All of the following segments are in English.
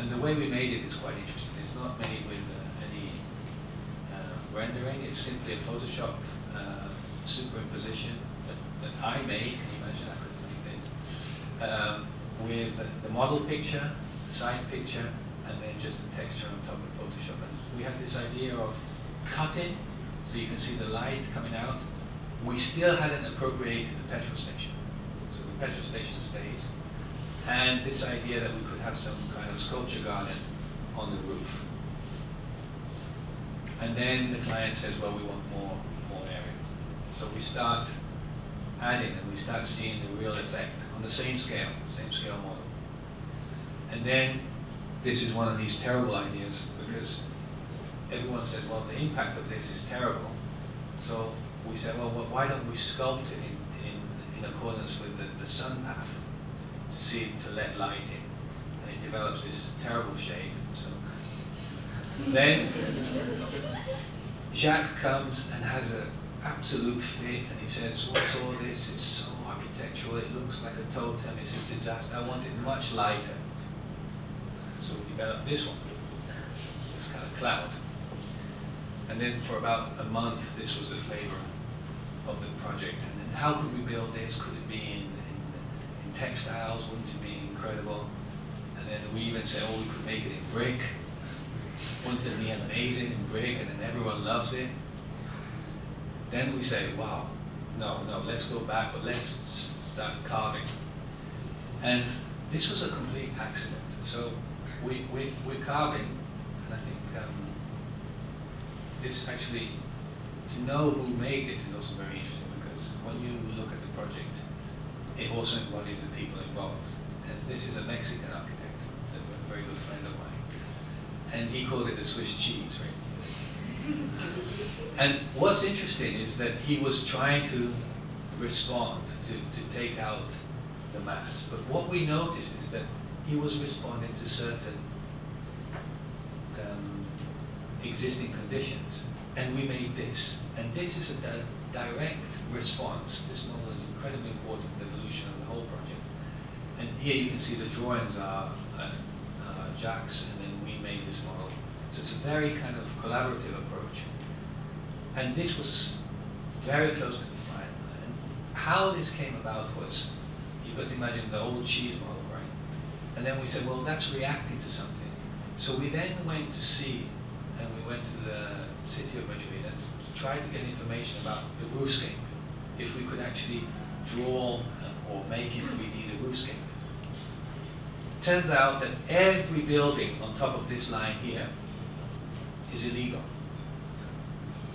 And the way we made it is quite interesting. It's not made with any rendering. It's simply a Photoshop superimposition that I made. Can you imagine? I couldn't make this. With the model picture, the side picture, and then just the texture on top of Photoshop. And we had this idea of cutting, so you can see the light coming out. We still hadn't appropriated the petrol station. So the petrol station stays. And this idea that we could have some kind of sculpture garden on the roof. And then the client says, well, we want more area. So we start adding and we start seeing the real effect on the same scale model. And then this is one of these terrible ideas because everyone said, well, the impact of this is terrible. So we said, well, why don't we sculpt it in accordance with the sun path to let light in, and it develops this terrible shape. So then Jacques comes and has an absolute fit, and he says, "What's all this? It's so architectural. It looks like a totem. It's a disaster. I want it much lighter." So we developed this one, this kind of cloud. And then for about a month, this was the flavor of the project. And then how could we build this? Could it be in textiles? Wouldn't it be incredible? And then we even said, oh, we could make it in brick. Wouldn't it be amazing in brick? And then everyone loves it. Then we say, wow, no, let's go back, but let's start carving. And this was a complete accident. So we're carving, and I think this actually, to know who made this is also very interesting, because when you look at the project, it also embodies the people involved. And this is a Mexican architect, a very good friend of mine. And he called it the Swiss cheese, right? And what's interesting is that he was trying to respond, to take out the mass. But what we noticed is that he was responding to certain existing conditions. And we made this. And this is a direct response. This model is incredibly important in the evolution of the whole project. And here you can see the drawings are Jacques, and then we made this model. So it's a very kind of collaborative approach. And this was very close to the final. And how this came about was, you've got to imagine the old cheese model, right? And then we said, well, that's reacting to something. So we then went to see, and we went to the city of Madrid and tried to get information about the roofscape, if we could actually draw or make in 3D the roofscape. Turns out that every building on top of this line here is illegal.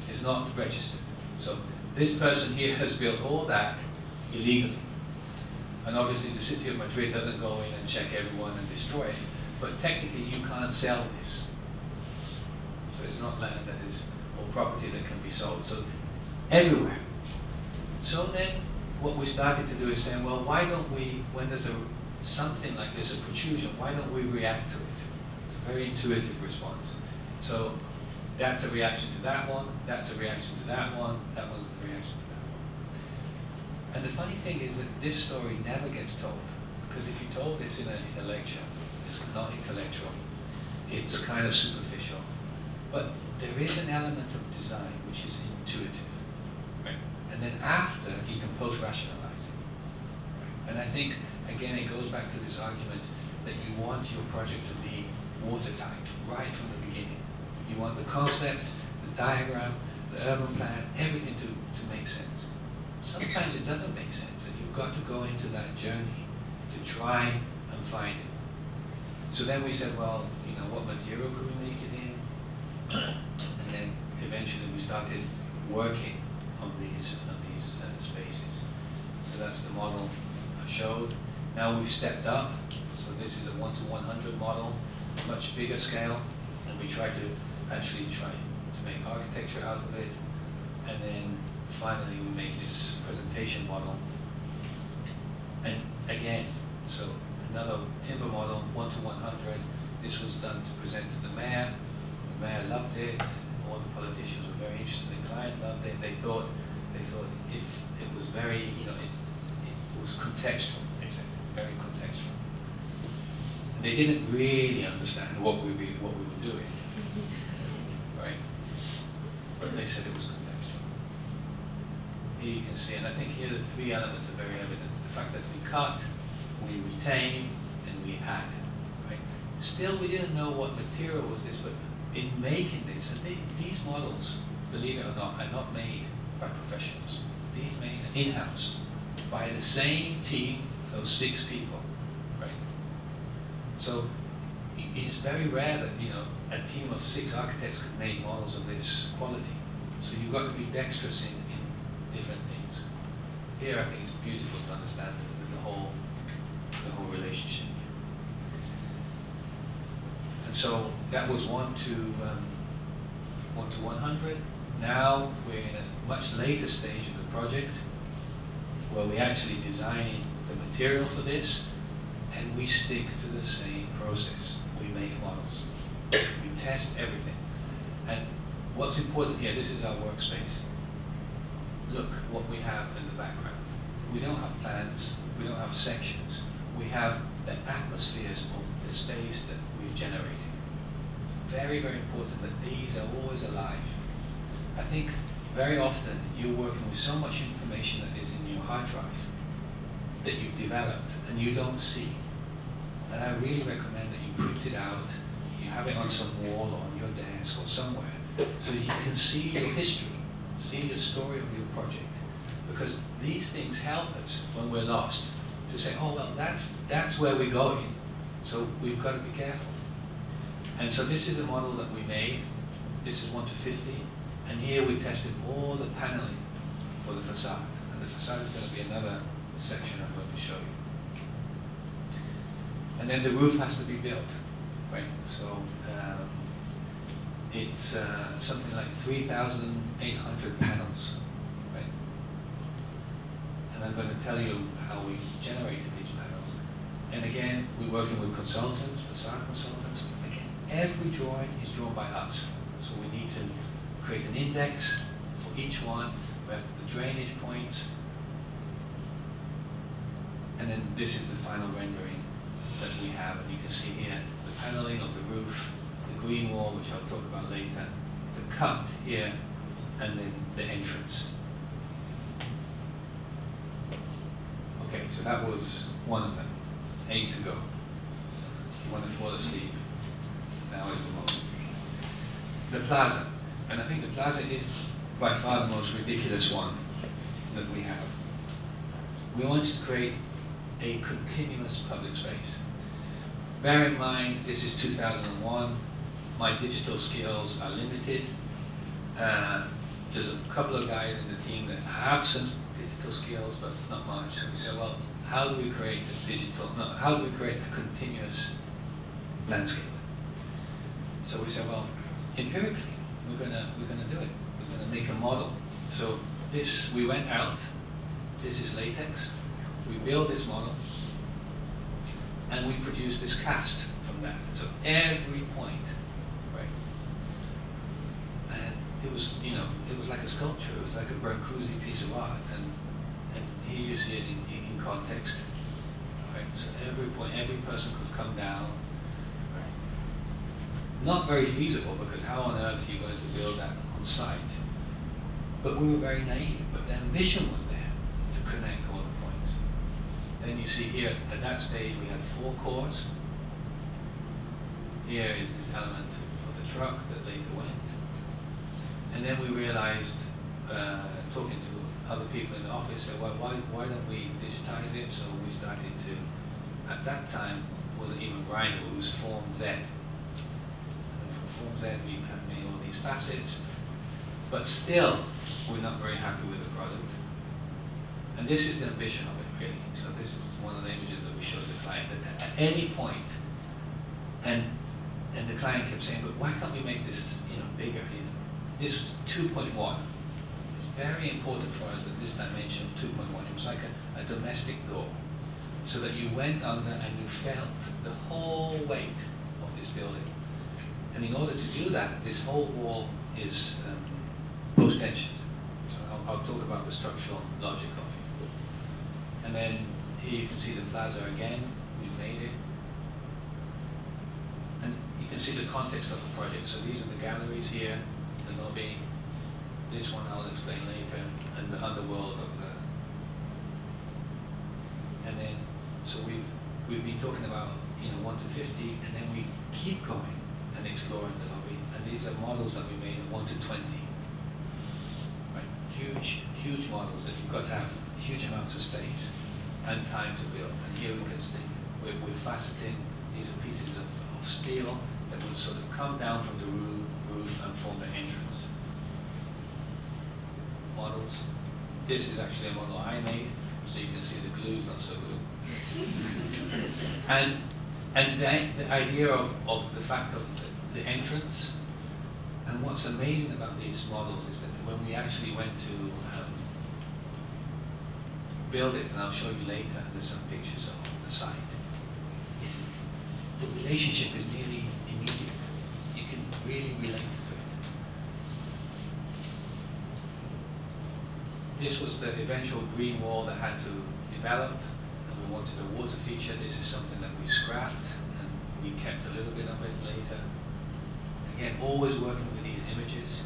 It's not registered. So this person here has built all that illegally. And obviously the city of Madrid doesn't go in and check everyone and destroy it, but technically you can't sell this. So it's not land that is, or property that can be sold. So everywhere. So then what we started to do is saying, well, why don't we, when there's something like this, a protrusion, why don't we react to it? It's a very intuitive response. So that's a reaction to that one, that's a reaction to that one, that one's a reaction to that one. And the funny thing is that this story never gets told, because if you told this in a lecture, it's not intellectual, it's kind of superficial. But there is an element of design which is intuitive. Right? And then after, you can post-rationalize it. Right? And I think, again, it goes back to this argument that you want your project to be watertight right from the beginning. You want the concept, the diagram, the urban plan, everything to make sense. Sometimes it doesn't make sense, and you've got to go into that journey to try and find it. So then we said, well, you know, what material could we make it in? And then eventually we started working on these spaces. So that's the model I showed. Now we've stepped up. So this is a 1:100 model, much bigger scale, and we try to make architecture out of it. And then finally we make this presentation model. And again, so another timber model, 1:100. This was done to present to the mayor. The mayor loved it. All the politicians were very interested. The client loved it. They thought it was very, you know, it was contextual. They said very contextual. And they didn't really understand what we were doing, right? But they said it was contextual. Here you can see, and I think here the three elements are very evident. The fact that we cut, we retain, and we add, right? Still, we didn't know what material was this, but in making this, and these models, believe it or not, are not made by professionals. These made in-house by the same team, those 6 people, right? So it's very rare that a team of 6 architects could make models of this quality. So you've got to be dexterous in different things. Here, I think it's beautiful to understand the whole relationship. And so that was 1 to 100. Now we're in a much later stage of the project where we're actually designing the material for this, and we stick to the same process. We make models. We test everything. And what's important here, this is our workspace. Look what we have in the background. We don't have plans, we don't have sections. We have the atmospheres of the space that we've generated. Very, very important that these are always alive. I think very often you're working with so much information that is in your hard drive that you've developed and you don't see. And I really recommend that you print it out, you have it on some wall or on your desk or somewhere, so you can see your history, see your story of your project. Because these things help us when we're lost to say, oh well, that's where we're going, so we've got to be careful. And so this is the model that we made. This is 1 to 50. And here we tested all the paneling for the facade. And the facade is going to be another section I'm going to show you. And then the roof has to be built, right? So it's something like 3,800 panels, right? And I'm going to tell you how we generated these panels. And again, we're working with consultants, facade consultants. Again, every drawing is drawn by us. So we need to create an index for each one. We have the drainage points. And then this is the final rendering that we have. And you can see here the paneling of the roof, the green wall, which I'll talk about later, the cut here, and then the entrance. Okay, so that was one of them. 8 to go. If you want to fall asleep, now is the moment. The plaza. And I think the plaza is by far the most ridiculous one that we have. We wanted to create a continuous public space. Bear in mind, this is 2001. My digital skills are limited. There's a couple of guys in the team that have some digital skills, but not much. So we said, well, how do we create how do we create a continuous landscape? So we said, well, empirically, we're gonna do it. We're gonna make a model. So this, we went out. This is latex. We built this model, and we produced this cast from that. So every point, right? And it was, it was like a sculpture. It was like a Brancusi piece of art, and here you see it in context, right? So every point, every person could come down. Not very feasible, because how on earth are you going to build that on site? But we were very naive, but the ambition was there to connect all the points. Then you see here, at that stage, we had 4 cores. Here is this element for the truck that later went. And then we realized, talking to other people in the office, said, well, why don't we digitize it? So we started to, at that time, it wasn't even Grinder, it was Form Z. Form Z, we kind of made all these facets, but still, we're not very happy with the product. And this is the ambition of it, really. So this is one of the images that we showed the client, that at any point, and the client kept saying, but why can't we make this, bigger? This was 2.1. It was very important for us that this dimension of 2.1, it was like a domestic door, so that you went under and you felt the whole weight of this building. And in order to do that, this whole wall is post-tensioned. So I'll talk about the structural logic of it. And then here you can see the plaza again. We made it. can see the context of the project. So these are the galleries here, the lobby. This one I'll explain later, and the underworld of the. And then, so we've been talking about 1 to 50, and then we keep going and exploring the lobby. And these are models that we made at 1 to 20. Right, huge models that you've got to have huge amounts of space and time to build. And here we can see we're faceting. These are pieces of steel that will sort of come down from the roof and form the entrance. Models. This is actually a model I made, so you can see the glue's not so good. and the idea of the fact of the entrance, and what's amazing about these models is that when we actually went to build it, and I'll show you later, there's some pictures of the site, the relationship is nearly immediate. You can really relate to it. This was the eventual green wall that had to develop, and we wanted a water feature. This is something that we scrapped, and we kept a little bit of it later. Again, always working with these images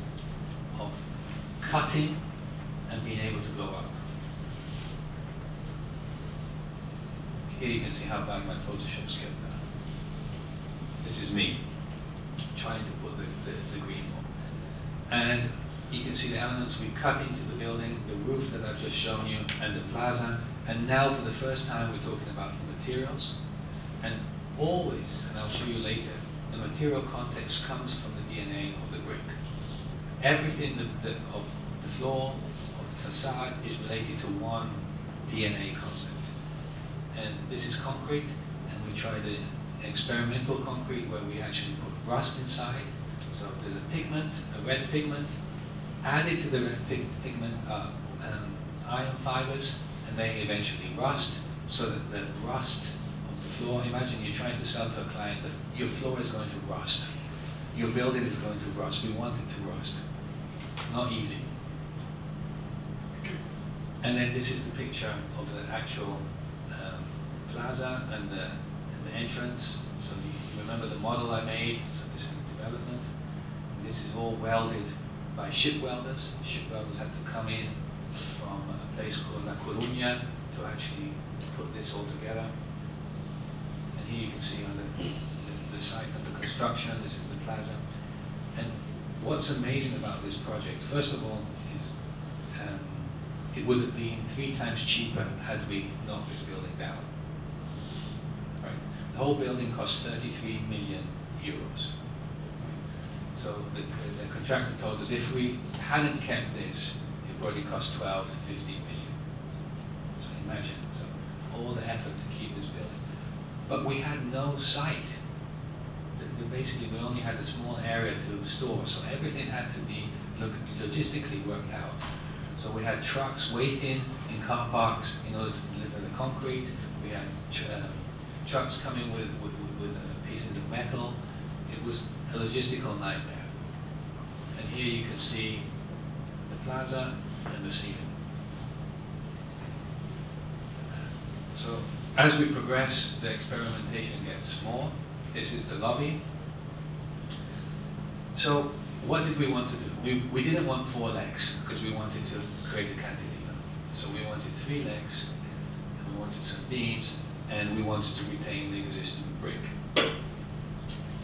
of cutting and being able to go up. Here you can see how bad my Photoshop skills are. This is me trying to put the green wall. And you can see the elements we cut into the building, the roof that I've just shown you, and the plaza. And now for the first time we're talking about materials. And always, and I'll show you later, the material context comes from the DNA of the brick. Everything of the floor, of the facade, is related to one DNA concept. And this is concrete, and we tried the experimental concrete where we actually put rust inside. So there's a pigment, a red pigment, added to the red pigment are iron fibers, and they eventually rust, so that the rust of the floor, imagine you're trying to sell to a client, your floor is going to rust. Your building is going to rust. We want it to rust. Not easy. And then this is the picture of the actual plaza and the entrance. So you remember the model I made. So this is the development. And this is all welded by ship welders. Ship welders had to come in from a place called La Coruña to actually put this all together. And here you can see on the site of the construction, this is the plaza. And what's amazing about this project, first of all, is it would have been 3 times cheaper had we knocked this building down. Right? The whole building cost 33 million euros. So the contractor told us if we hadn't kept this, it probably cost 12 to 15 million. So imagine, so all the effort to keep this building. But we had no site. Basically, we only had a small area to store, so everything had to be logistically worked out. So we had trucks waiting in car parks in order to deliver the concrete. We had trucks coming with pieces of metal. It was a logistical nightmare. And here you can see the plaza and the ceiling. So as we progress, the experimentation gets more. This is the lobby. So what did we want to do? We didn't want 4 legs because we wanted to create a cantilever. So we wanted 3 legs, and we wanted some beams, and we wanted to retain the existing brick.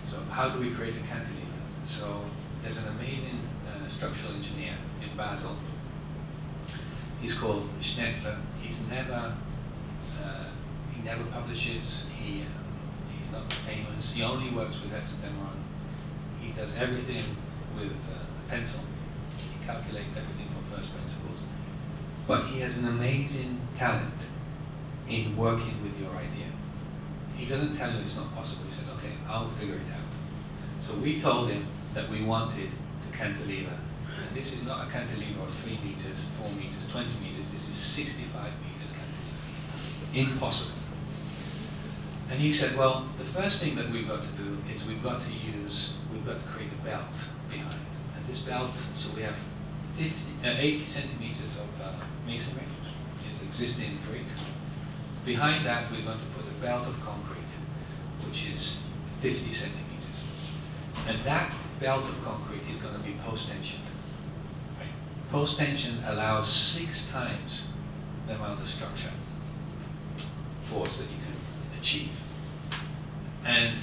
So how do we create a cantilever? So there's an amazing structural engineer in Basel. He's called Schnetzer. He never publishes. He's not famous. He only works with Hexademeron. He does everything with a pencil. He calculates everything from first principles. But he has an amazing talent in working with your idea. He doesn't tell you it's not possible. He says, okay, I'll figure it out. So we told him that we wanted to cantilever. And this is not a cantilever of 3 meters, 4 meters, 20 meters. This is 65 meters cantilever. Impossible. And he said, well, the first thing that we've got to do is we've got to create a belt behind. And this belt, so we have 80 centimeters of masonry, is existing brick. Behind that, we're going to put a belt of concrete, which is 50 centimeters. And that belt of concrete is going to be post-tension. Right? Post-tension allows 6 times the amount of structure force that you can achieve. And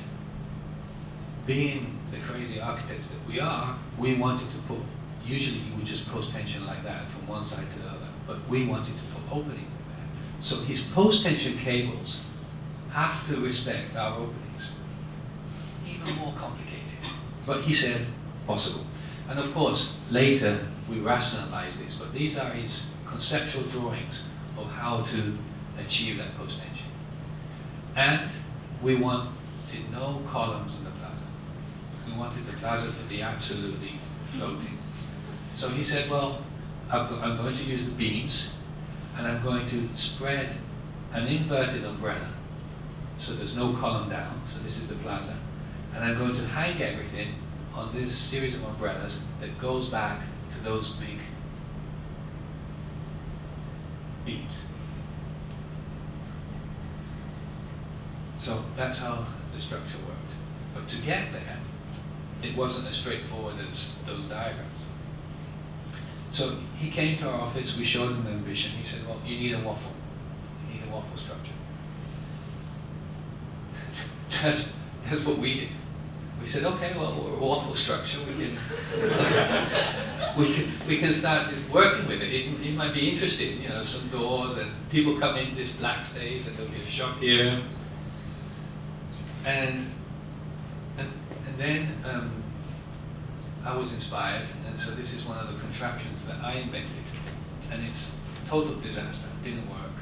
being the crazy architects that we are, we wanted to put, usually you would just post-tension like that from one side to the other, but we wanted to put openings in there. So his post-tension cables have to respect our openings. Even more complicated. But he said, possible. And of course, later we rationalized this, but these are his conceptual drawings of how to achieve that post-tension. And we wanted no columns in the plaza. We wanted the plaza to be absolutely floating. So he said, well, I'm going to use the beams, and I'm going to spread an inverted umbrella, so there's no column down, so this is the plaza, and I'm going to hang everything on this series of umbrellas that goes back to those big beams. So that's how the structure worked. But to get there, it wasn't as straightforward as those diagrams. So he came to our office, we showed him the ambition. He said, well, you need a waffle. You need a waffle structure. That's what we did. We said, okay, well, we're a waffle structure. We can start working with it. It might be interesting, you know, some doors, and people come in this black space, and there'll be a shop here. And then I was inspired, and so this is one of the contraptions that I invented, and it's a total disaster. It didn't work,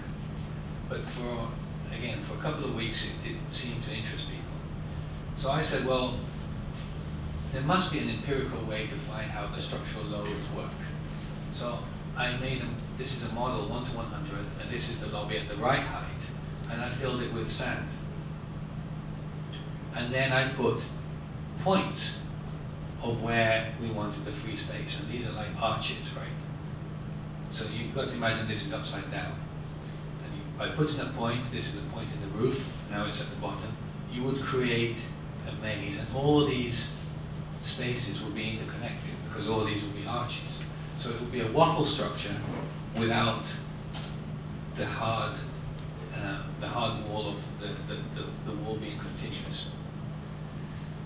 but for a couple of weeks it seemed to interest people. So I said, well, there must be an empirical way to find how the structural loads work. So I made this is a model 1 to 100, and this is the lobby at the right height, and I filled it with sand. And then I put points of where we wanted the free space, and these are like arches, right? So you've got to imagine this is upside down. And by putting a point, this is a point in the roof, now it's at the bottom, you would create a maze, and all these spaces will be interconnected because all these will be arches. So it will be a waffle structure without the hard wall of the wall being continuous.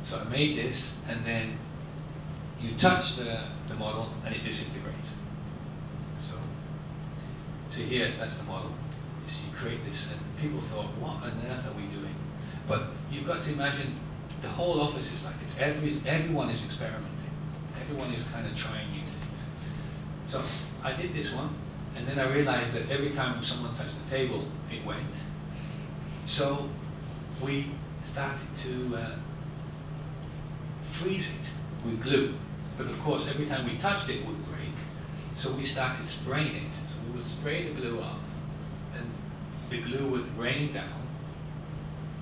So I made this, and then you touch the model and it disintegrates. So see here, that's the model. So you create this, and people thought, what on earth are we doing? But you've got to imagine the whole office is like this. Everyone is experimenting. Everyone is kind of trying new things. So I did this one, and then I realized that every time someone touched the table, it went. So we started to freeze it with glue. But of course, every time we touched it, it would break. So we started spraying it. So we would spray the glue up, and the glue would rain down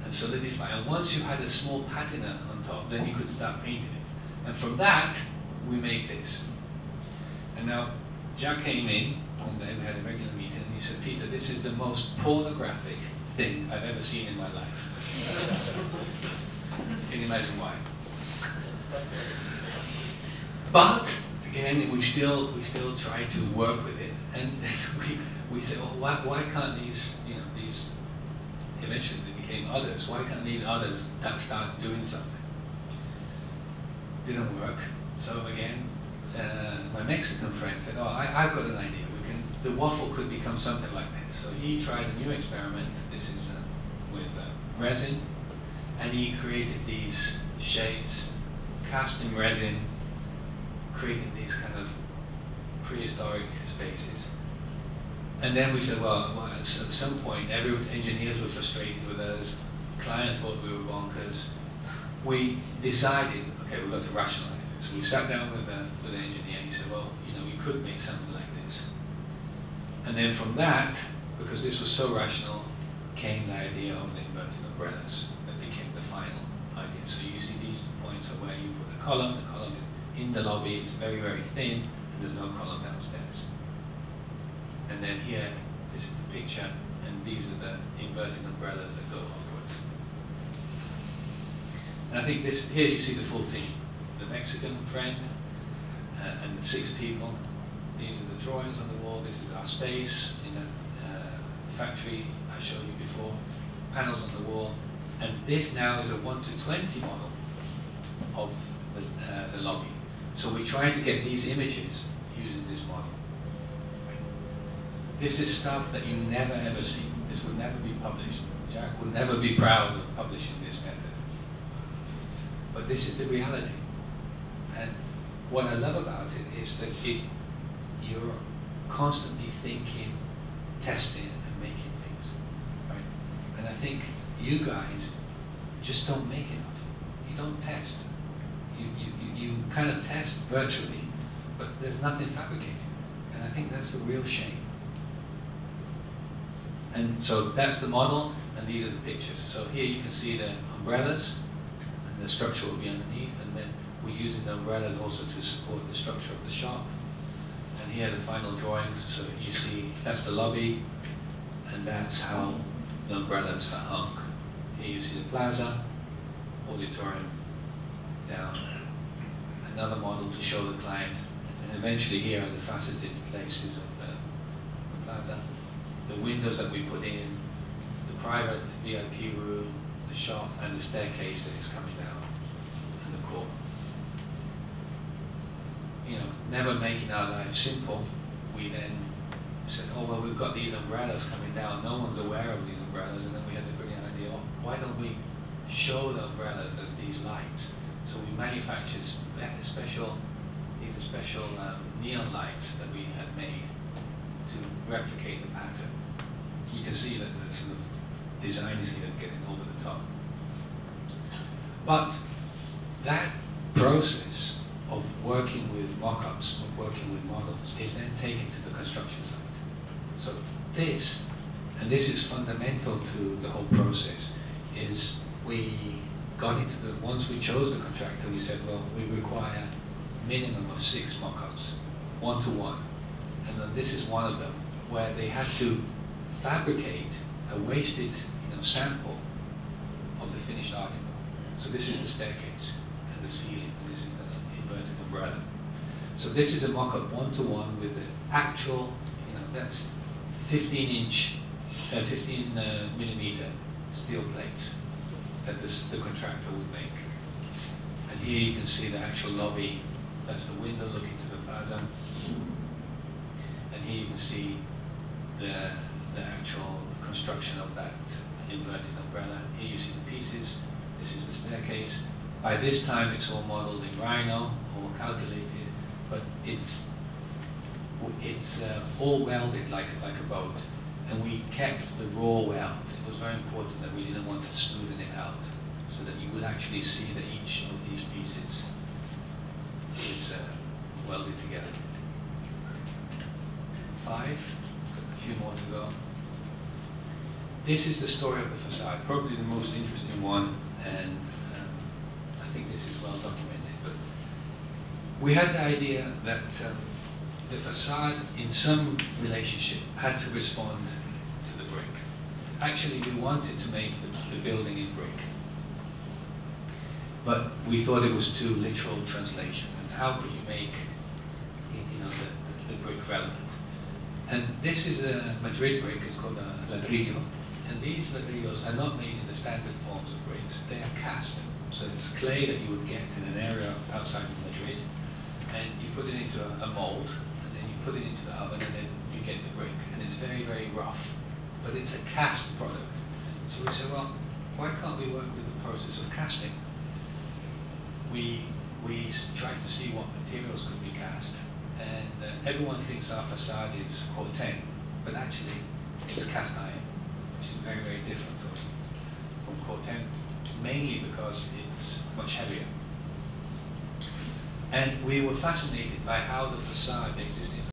and solidify. And once you had a small patina on top, then you could start painting it. And from that, we made this. And now, Jack came in one day, we had a regular meeting, and he said, Peter, this is the most pornographic thing I've ever seen in my life. Can you imagine why? But again, we still try to work with it, and we said, oh, why can't these, you know, these eventually they became others. Why can't these others start doing something? Didn't work. So again, my Mexican friend said, oh, I've got an idea. The waffle could become something like this. So he tried a new experiment. This is with resin, and he created these shapes, casting resin, creating these kind of prehistoric spaces. And then we said, well, at some point, engineers were frustrated with us. The client thought we were bonkers. We decided, okay, we've got to rationalize it. So we sat down with the engineer, and he said, well, you know, we could make something like this. And then from that, because this was so rational, came the idea of the inverted umbrellas that became the final idea. So you see these points are where you put the column is in the lobby, it's very, very thin, and there's no column downstairs. And then here, this is the picture, and these are the inverted umbrellas that go upwards. And I think this, here you see the full team. the Mexican friend, and 6 people. These are the drawings on the wall. This is our space in the factory I showed you before. Panels on the wall. And this now is a 1:20 model of the lobby. So we try to get these images using this model. This is stuff that you never ever see. This would never be published. Jack would never be proud of publishing this method. But this is the reality. And what I love about it is that you're constantly thinking, testing, and making things. Right? And I think you guys just don't make enough. You don't test. You kind of test virtually, but there's nothing fabricated. And I think that's a real shame. And so that's the model, and these are the pictures. So here you can see the umbrellas, and the structure will be underneath, and then we're using the umbrellas also to support the structure of the shop. And here are the final drawings. So you see that's the lobby, and that's how the umbrellas are hung. Here you see the plaza, auditorium down, another model to show the client, and eventually here are the faceted places of the plaza. The windows that we put in, the private VIP room, the shop, and the staircase that is coming down, and the court. You know, never making our life simple, we then said, oh, well, we've got these umbrellas coming down, no one's aware of these umbrellas, and then we had the brilliant idea, oh, why don't we show the umbrellas as these lights? So we manufactured these are special neon lights that we had made to replicate the pattern. You can see that the sort of design is here getting over the top. But that process of working with mock-ups, of working with models, is then taken to the construction site. So this, and this is fundamental to the whole process, is we got into the, once we chose the contractor, we said, well, we require a minimum of 6 mock-ups, 1-to-1. And then this is one of them, where they had to fabricate a wasted sample of the finished article. So this is the staircase and the ceiling, and this is the inverted umbrella. So this is a mock-up 1-to-1 with the actual, that's 15 millimeter steel plates that the contractor would make. And here you can see the actual lobby. That's the window looking to the plaza. And here you can see the actual construction of that inverted umbrella. Here you see the pieces. This is the staircase. By this time it's all modeled in Rhino, all calculated, but it's all welded like a boat. And we kept the raw weld. It was very important that we didn't want to smoothen it out, so that you would actually see that each of these pieces is welded together. 5, a few more to go. This is the story of the facade, probably the most interesting one, and I think this is well documented. But we had the idea that the facade, in some relationship, had to respond to the brick. Actually, we wanted to make the building in brick, but we thought it was too literal translation. And how could you make, the brick relevant? And this is a Madrid brick. It's called a ladrillo, and these ladrillos are not made in the standard forms of bricks. They are cast. So it's clay that you would get in an area outside of Madrid, and you put it into a mold, put it into the oven, and then you get the brick, and it's very, very rough, but it's a cast product. So we said, well, why can't we work with the process of casting? We tried to see what materials could be cast, and everyone thinks our facade is Corten, but actually it's cast iron, which is very, very different from Corten, mainly because it's much heavier. And we were fascinated by how the facade, the existing